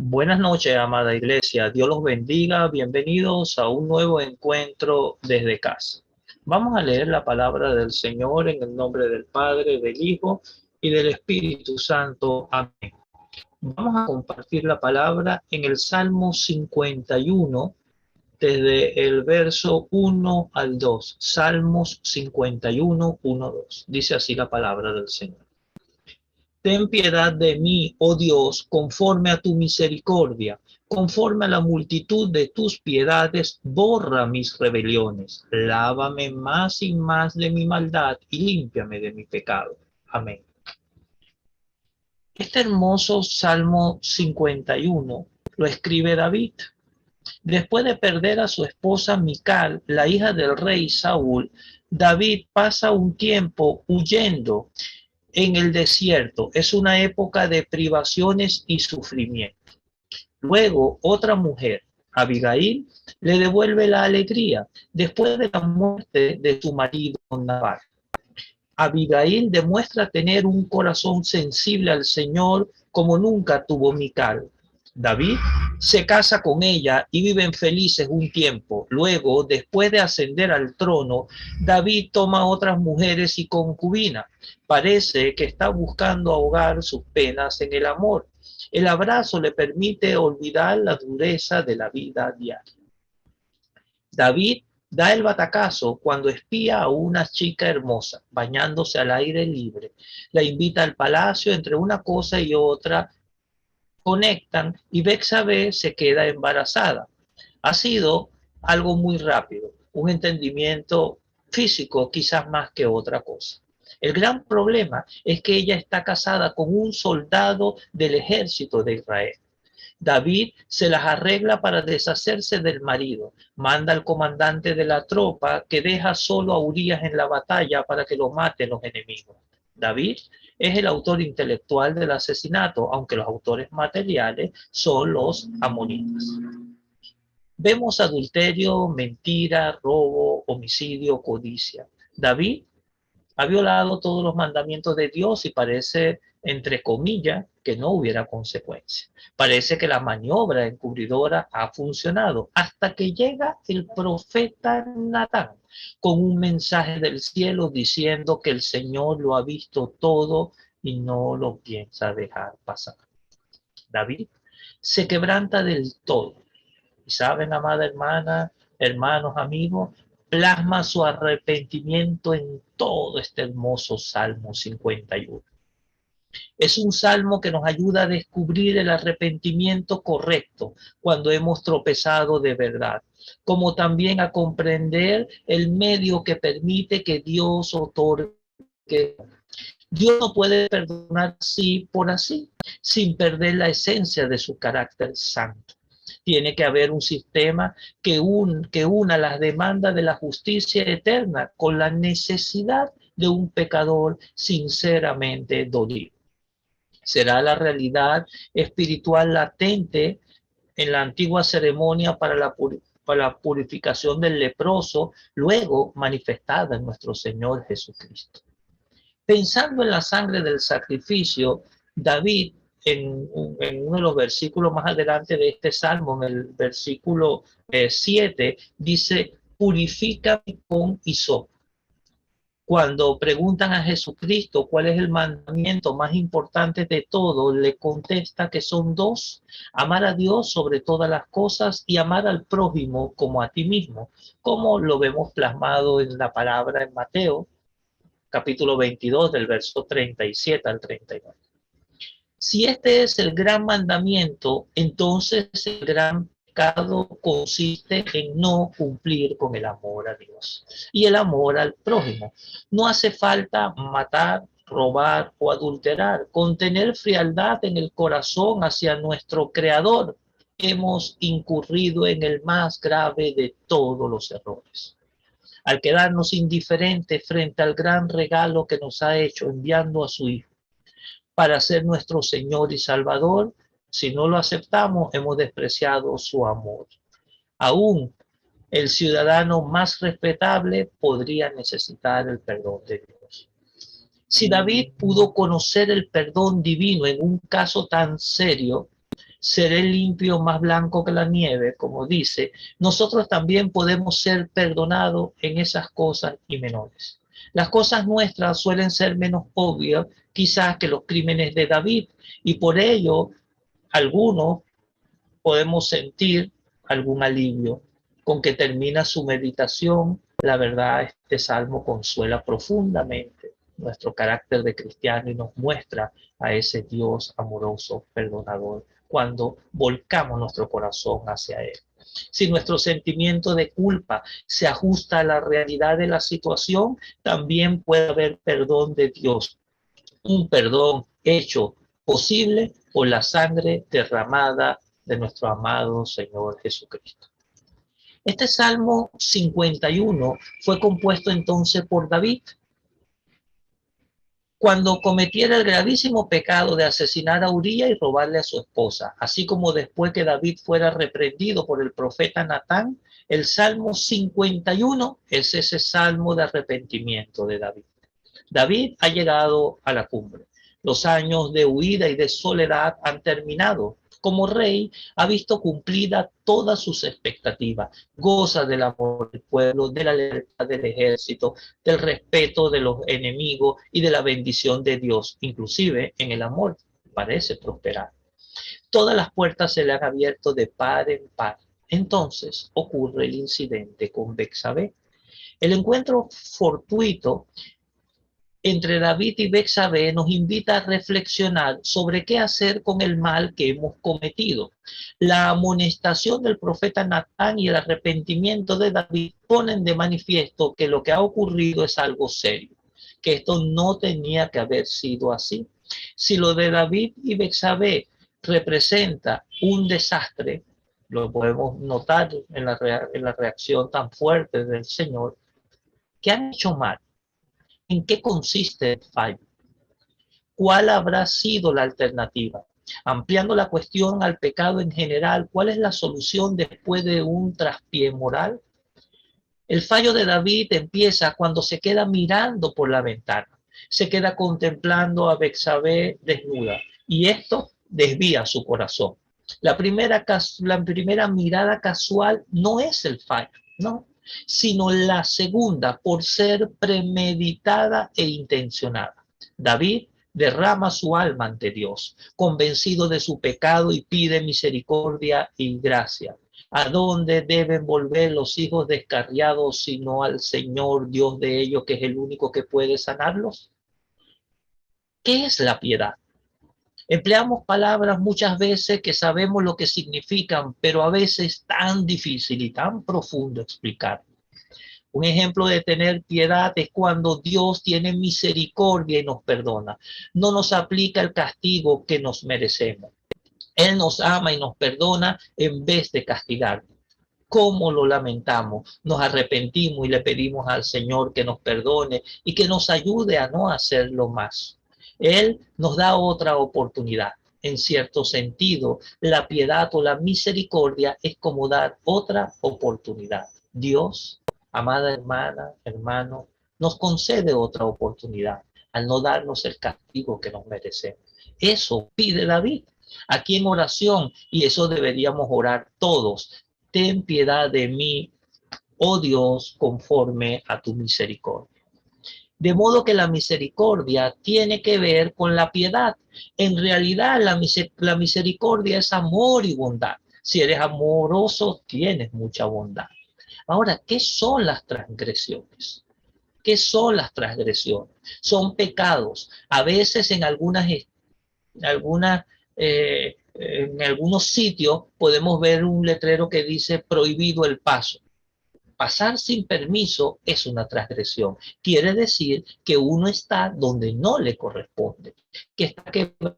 Buenas noches, amada iglesia. Dios los bendiga. Bienvenidos a un nuevo encuentro desde casa. Vamos a leer la palabra del Señor en el nombre del Padre, del Hijo y del Espíritu Santo. Amén. Vamos a compartir la palabra en el Salmo 51, desde el verso 1 al 2. Salmos 51, 1, 2. Dice así la palabra del Señor. Ten piedad de mí, oh Dios, conforme a tu misericordia, conforme a la multitud de tus piedades, borra mis rebeliones, lávame más y más de mi maldad y límpiame de mi pecado. Amén. Este hermoso Salmo 51 lo escribe David. Después de perder a su esposa Mical, la hija del rey Saúl, David pasa un tiempo huyendo en el desierto. Es una época de privaciones y sufrimiento. Luego, otra mujer, Abigail, le devuelve la alegría después de la muerte de su marido Nabal. Abigail demuestra tener un corazón sensible al Señor como nunca tuvo Mical. David se casa con ella y viven felices un tiempo. Luego, después de ascender al trono, David toma otras mujeres y concubinas. Parece que está buscando ahogar sus penas en el amor. El abrazo le permite olvidar la dureza de la vida diaria. David da el batacazo cuando espía a una chica hermosa bañándose al aire libre. La invita al palacio, entre una cosa y otra conectan y Bexabe se queda embarazada. Ha sido algo muy rápido, un entendimiento físico quizás más que otra cosa. El gran problema es que ella está casada con un soldado del ejército de Israel. David se las arregla para deshacerse del marido. Manda al comandante de la tropa que deja solo a Urías en la batalla para que lo maten los enemigos. David es el autor intelectual del asesinato, aunque los autores materiales son los amonitas. Vemos adulterio, mentira, robo, homicidio, codicia. David ha violado todos los mandamientos de Dios y parece, entre comillas, que no hubiera consecuencias. Parece que la maniobra encubridora ha funcionado hasta que llega el profeta Natán con un mensaje del cielo diciendo que el Señor lo ha visto todo y no lo piensa dejar pasar. David se quebranta del todo. Y saben, amada hermana, hermanos, amigos, plasma su arrepentimiento en todo este hermoso Salmo 51. Es un salmo que nos ayuda a descubrir el arrepentimiento correcto cuando hemos tropezado de verdad, como también a comprender el medio que permite que Dios otorgue. Dios no puede perdonar así por así, sin perder la esencia de su carácter santo. Tiene que haber un sistema que una las demandas de la justicia eterna con la necesidad de un pecador sinceramente dolido. Será la realidad espiritual latente en la antigua ceremonia para la purificación del leproso, luego manifestada en nuestro Señor Jesucristo. Pensando en la sangre del sacrificio, David, en uno de los versículos más adelante de este salmo, en el versículo 7, dice, purifícame con hisopo. Cuando preguntan a Jesucristo cuál es el mandamiento más importante de todo, le contesta que son dos: amar a Dios sobre todas las cosas y amar al prójimo como a ti mismo, como lo vemos plasmado en la palabra en Mateo, capítulo 22, del verso 37 al 39. Si este es el gran mandamiento, entonces el gran pecado consiste en no cumplir con el amor a Dios y el amor al prójimo. No hace falta matar, robar o adulterar. Con tener frialdad en el corazón hacia nuestro Creador, hemos incurrido en el más grave de todos los errores. Al quedarnos indiferentes frente al gran regalo que nos ha hecho enviando a su Hijo para ser nuestro Señor y Salvador, si no lo aceptamos, hemos despreciado su amor. Aún el ciudadano más respetable podría necesitar el perdón de Dios. Si David pudo conocer el perdón divino en un caso tan serio, seré limpio más blanco que la nieve, como dice, nosotros también podemos ser perdonados en esas cosas y menores. Las cosas nuestras suelen ser menos obvias quizás que los crímenes de David y por ello algunos podemos sentir algún alivio. Con que termina su meditación, la verdad, este salmo consuela profundamente nuestro carácter de cristiano y nos muestra a ese Dios amoroso, perdonador, cuando volcamos nuestro corazón hacia Él. Si nuestro sentimiento de culpa se ajusta a la realidad de la situación, también puede haber perdón de Dios, un perdón hecho posible por la sangre derramada de nuestro amado Señor Jesucristo. Este Salmo 51 fue compuesto entonces por David cuando cometiera el gravísimo pecado de asesinar a Uría y robarle a su esposa, así como después que David fuera reprendido por el profeta Natán. El Salmo 51 es ese salmo de arrepentimiento de David. David ha llegado a la cumbre. Los años de huida y de soledad han terminado. Como rey, ha visto cumplida todas sus expectativas. Goza del amor del pueblo, de la lealtad del ejército, del respeto de los enemigos y de la bendición de Dios. Inclusive en el amor parece prosperar. Todas las puertas se le han abierto de par en par. Entonces ocurre el incidente con Betsabé. El encuentro fortuito entre David y Betsabé nos invita a reflexionar sobre qué hacer con el mal que hemos cometido. La amonestación del profeta Natán y el arrepentimiento de David ponen de manifiesto que lo que ha ocurrido es algo serio, que esto no tenía que haber sido así. Si lo de David y Betsabé representa un desastre, lo podemos notar en la reacción tan fuerte del Señor, que han hecho mal. ¿En qué consiste el fallo? ¿Cuál habrá sido la alternativa? Ampliando la cuestión al pecado en general, ¿cuál es la solución después de un traspié moral? El fallo de David empieza cuando se queda mirando por la ventana, se queda contemplando a Betsabé desnuda y esto desvía su corazón. La primera mirada casual no es el fallo, no, sino la segunda por ser premeditada e intencionada. David derrama su alma ante Dios, convencido de su pecado y pide misericordia y gracia. ¿A dónde deben volver los hijos descarriados sino al Señor Dios de ellos, que es el único que puede sanarlos? ¿Qué es la piedad? Empleamos palabras muchas veces que sabemos lo que significan, pero a veces tan difícil y tan profundo explicar. Un ejemplo de tener piedad es cuando Dios tiene misericordia y nos perdona. No nos aplica el castigo que nos merecemos. Él nos ama y nos perdona en vez de castigarnos. ¿Cómo lo lamentamos? Nos arrepentimos y le pedimos al Señor que nos perdone y que nos ayude a no hacerlo más. Él nos da otra oportunidad. En cierto sentido, la piedad o la misericordia es como dar otra oportunidad. Dios, amada hermana, hermano, nos concede otra oportunidad al no darnos el castigo que nos merecemos. Eso pide David aquí en oración, y eso deberíamos orar todos. Ten piedad de mí, oh Dios, conforme a tu misericordia. De modo que la misericordia tiene que ver con la piedad. En realidad, la misericordia es amor y bondad. Si eres amoroso, tienes mucha bondad. Ahora, ¿qué son las transgresiones? ¿Qué son las transgresiones? Son pecados. A veces en algunos sitios podemos ver un letrero que dice prohibido el paso. Pasar sin permiso es una transgresión. Quiere decir que uno está donde no le corresponde, que está quebrando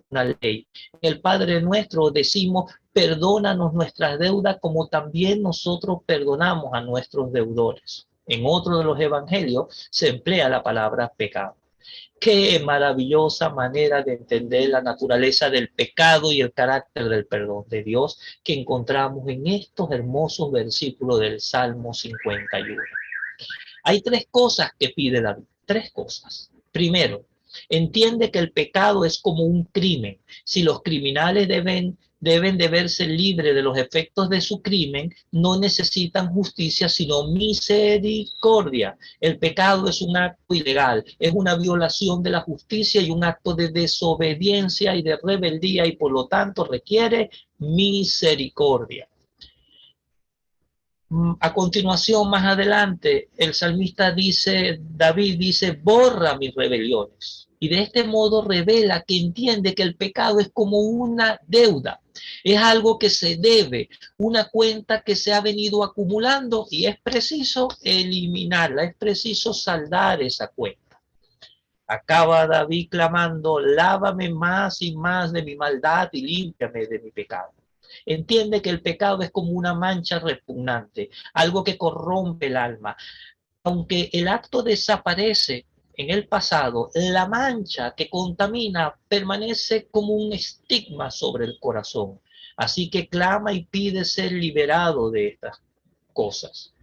la ley. En el Padre Nuestro decimos, perdónanos nuestras deudas como también nosotros perdonamos a nuestros deudores. En otro de los evangelios se emplea la palabra pecado. Qué maravillosa manera de entender la naturaleza del pecado y el carácter del perdón de Dios que encontramos en estos hermosos versículos del Salmo 51. Hay tres cosas que pide David, tres cosas. Primero, entiende que el pecado es como un crimen. Si los criminales deben deben de verse libres de los efectos de su crimen, no necesitan justicia, sino misericordia. El pecado es un acto ilegal, es una violación de la justicia y un acto de desobediencia y de rebeldía, y por lo tanto requiere misericordia. A continuación, más adelante, el salmista dice, David dice, borra mis rebeliones. Y de este modo revela que entiende que el pecado es como una deuda, es algo que se debe, una cuenta que se ha venido acumulando y es preciso eliminarla, es preciso saldar esa cuenta. Acaba David clamando, lávame más y más de mi maldad y límpiame de mi pecado. Entiende que el pecado es como una mancha repugnante, algo que corrompe el alma. Aunque el acto desaparece en el pasado, la mancha que contamina permanece como un estigma sobre el corazón. Así que clama y pide ser liberado de estas cosas.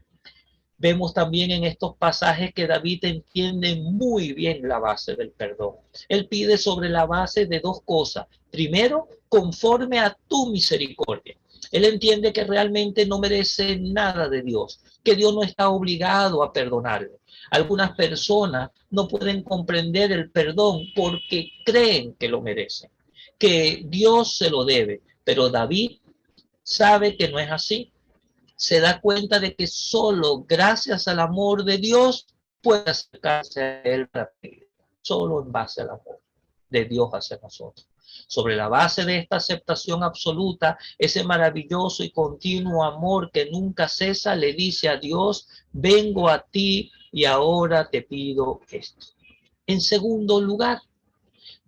Vemos también en estos pasajes que David entiende muy bien la base del perdón. Él pide sobre la base de dos cosas. Primero, conforme a tu misericordia. Él entiende que realmente no merece nada de Dios, que Dios no está obligado a perdonarle. Algunas personas no pueden comprender el perdón porque creen que lo merecen, que Dios se lo debe. Pero David sabe que no es así. Se da cuenta de que solo gracias al amor de Dios puede acercarse a Él rápido, solo en base al amor de Dios hacia nosotros. Sobre la base de esta aceptación absoluta, ese maravilloso y continuo amor que nunca cesa, le dice a Dios, vengo a ti y ahora te pido esto. En segundo lugar,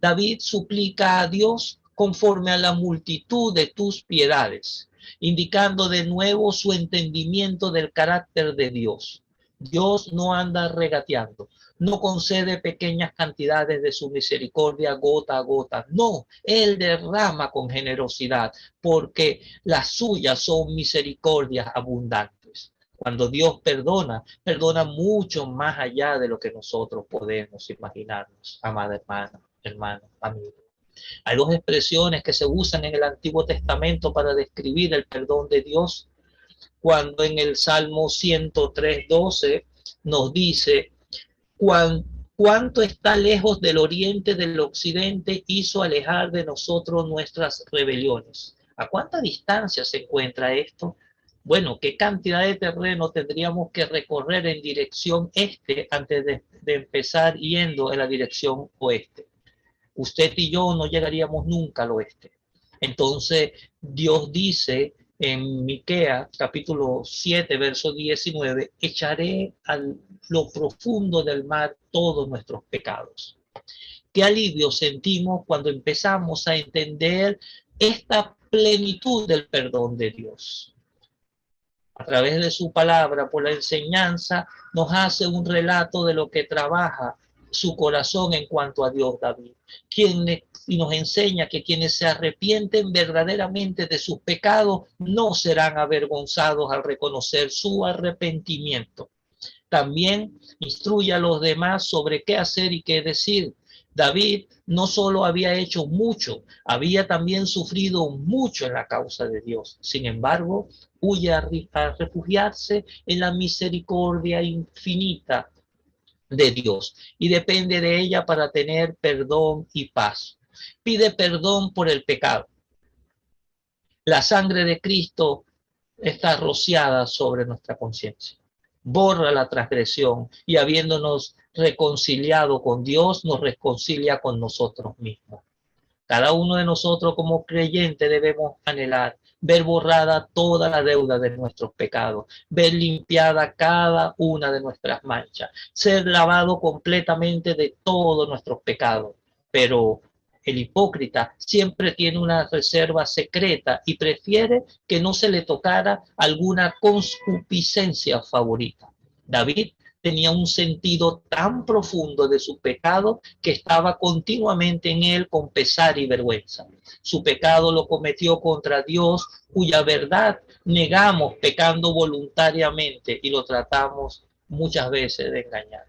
David suplica a Dios conforme a la multitud de tus piedades, indicando de nuevo su entendimiento del carácter de Dios. Dios no anda regateando, no concede pequeñas cantidades de su misericordia gota a gota. No, Él derrama con generosidad, porque las suyas son misericordias abundantes. Cuando Dios perdona, perdona mucho más allá de lo que nosotros podemos imaginarnos, amada hermana, hermano, amigo. Hay dos expresiones que se usan en el Antiguo Testamento para describir el perdón de Dios. Cuando en el Salmo 103:12 nos dice, cuánto está lejos del oriente del occidente, hizo alejar de nosotros nuestras rebeliones. ¿A cuánta distancia se encuentra esto? Bueno, ¿qué cantidad de terreno tendríamos que recorrer en dirección este antes de empezar yendo en la dirección oeste? Usted y yo no llegaríamos nunca al oeste. Entonces, Dios dice en Miqueas capítulo 7, verso 19, echaré a lo profundo del mar todos nuestros pecados. Qué alivio sentimos cuando empezamos a entender esta plenitud del perdón de Dios. A través de su palabra, por la enseñanza, nos hace un relato de lo que trabaja su corazón en cuanto a Dios David, y nos enseña que quienes se arrepienten verdaderamente de sus pecados no serán avergonzados al reconocer su arrepentimiento. También instruye a los demás sobre qué hacer y qué decir. David no solo había hecho mucho, había también sufrido mucho en la causa de Dios. Sin embargo, huye a refugiarse en la misericordia infinita de Dios y depende de ella para tener perdón y paz. Pide perdón por el pecado. La sangre de Cristo está rociada sobre nuestra conciencia. Borra la transgresión y habiéndonos reconciliado con Dios, nos reconcilia con nosotros mismos. Cada uno de nosotros como creyente debemos anhelar ver borrada toda la deuda de nuestros pecados, ver limpiada cada una de nuestras manchas, ser lavado completamente de todos nuestros pecados. Pero el hipócrita siempre tiene una reserva secreta y prefiere que no se le tocara alguna concupiscencia favorita. David tenía un sentido tan profundo de su pecado que estaba continuamente en él con pesar y vergüenza. Su pecado lo cometió contra Dios, cuya verdad negamos pecando voluntariamente y lo tratamos muchas veces de engañar.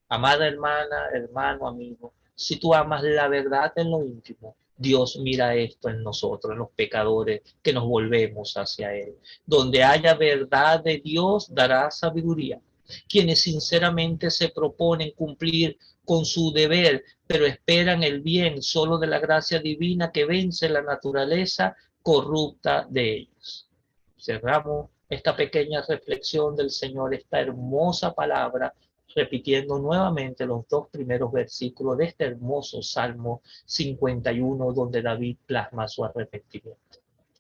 Amada hermana, hermano, amigo, si tú amas la verdad en lo íntimo, Dios mira esto en nosotros, en los pecadores, que nos volvemos hacia Él. Donde haya verdad de Dios, dará sabiduría. Quienes sinceramente se proponen cumplir con su deber, pero esperan el bien solo de la gracia divina que vence la naturaleza corrupta de ellos. Cerramos esta pequeña reflexión del Señor, esta hermosa palabra, repitiendo nuevamente los dos primeros versículos de este hermoso Salmo 51, donde David plasma su arrepentimiento.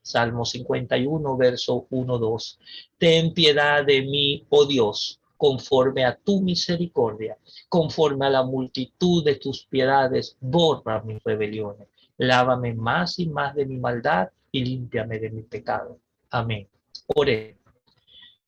Salmo 51, verso 1, 2. Ten piedad de mí, oh Dios, conforme a tu misericordia, conforme a la multitud de tus piedades, borra mis rebeliones. Lávame más y más de mi maldad y límpiame de mi pecado. Amén. Oremos.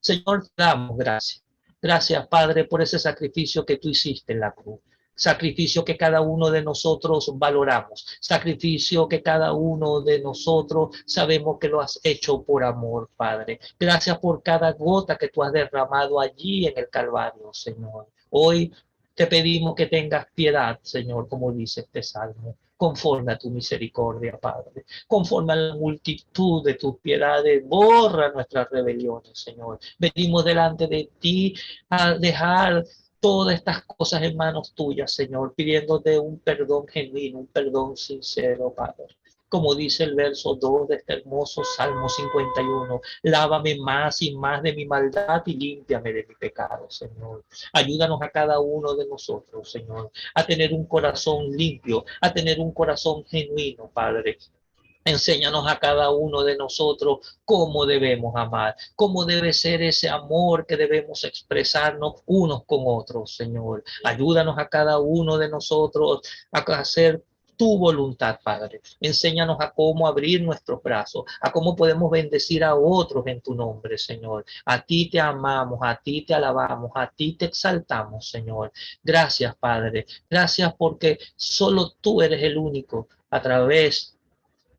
Señor, te damos gracias. Gracias, Padre, por ese sacrificio que tú hiciste en la cruz. Sacrificio que cada uno de nosotros valoramos. Sacrificio que cada uno de nosotros sabemos que lo has hecho por amor, Padre. Gracias por cada gota que tú has derramado allí en el Calvario, Señor. Hoy te pedimos que tengas piedad, Señor, como dice este salmo, conforme a tu misericordia, Padre. Conforme a la multitud de tus piedades, borra nuestras rebeliones, Señor. Venimos delante de ti a dejar todas estas cosas en manos tuyas, Señor, pidiéndote un perdón genuino, un perdón sincero, Padre. Como dice el verso 2 de este hermoso Salmo 51, lávame más y más de mi maldad y límpiame de mi pecado, Señor. Ayúdanos a cada uno de nosotros, Señor, a tener un corazón limpio, a tener un corazón genuino, Padre. Enséñanos a cada uno de nosotros cómo debemos amar, cómo debe ser ese amor que debemos expresarnos unos con otros, Señor. Ayúdanos a cada uno de nosotros a hacer tu voluntad, Padre. Enséñanos a cómo abrir nuestros brazos, a cómo podemos bendecir a otros en tu nombre, Señor. A ti te amamos, a ti te alabamos, a ti te exaltamos, Señor. Gracias, Padre. Gracias porque solo tú eres el único a través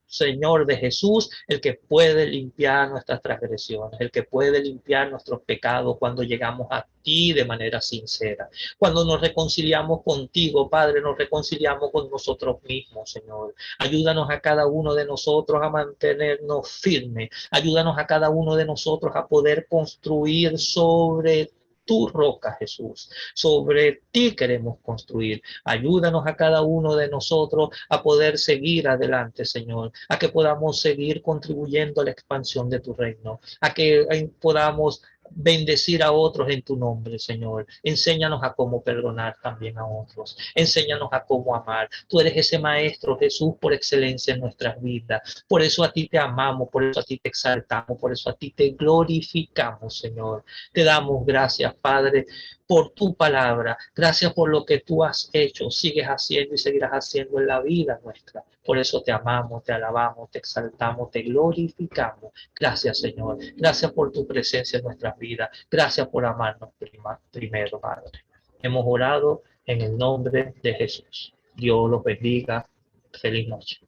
Señor de Jesús, el que puede limpiar nuestras transgresiones, el que puede limpiar nuestros pecados cuando llegamos a ti de manera sincera. Cuando nos reconciliamos contigo, Padre, nos reconciliamos con nosotros mismos, Señor. Ayúdanos a cada uno de nosotros a mantenernos firmes. Ayúdanos a cada uno de nosotros a poder construir sobre tu roca, Jesús. Sobre ti queremos construir. Ayúdanos a cada uno de nosotros a poder seguir adelante, Señor, a que podamos seguir contribuyendo a la expansión de tu reino, a que podamos bendecir a otros en tu nombre, Señor. Enséñanos a cómo perdonar también a otros. Enséñanos a cómo amar. Tú eres ese maestro, Jesús, por excelencia en nuestras vidas. Por eso a ti te amamos, por eso a ti te exaltamos, por eso a ti te glorificamos, Señor. Te damos gracias, Padre, por tu palabra. Gracias por lo que tú has hecho, sigues haciendo y seguirás haciendo en la vida nuestra. Por eso te amamos, te alabamos, te exaltamos, te glorificamos. Gracias, Señor. Gracias por tu presencia en nuestras vidas. Gracias por amarnos primero, Padre. Hemos orado en el nombre de Jesús. Dios los bendiga. Feliz noche.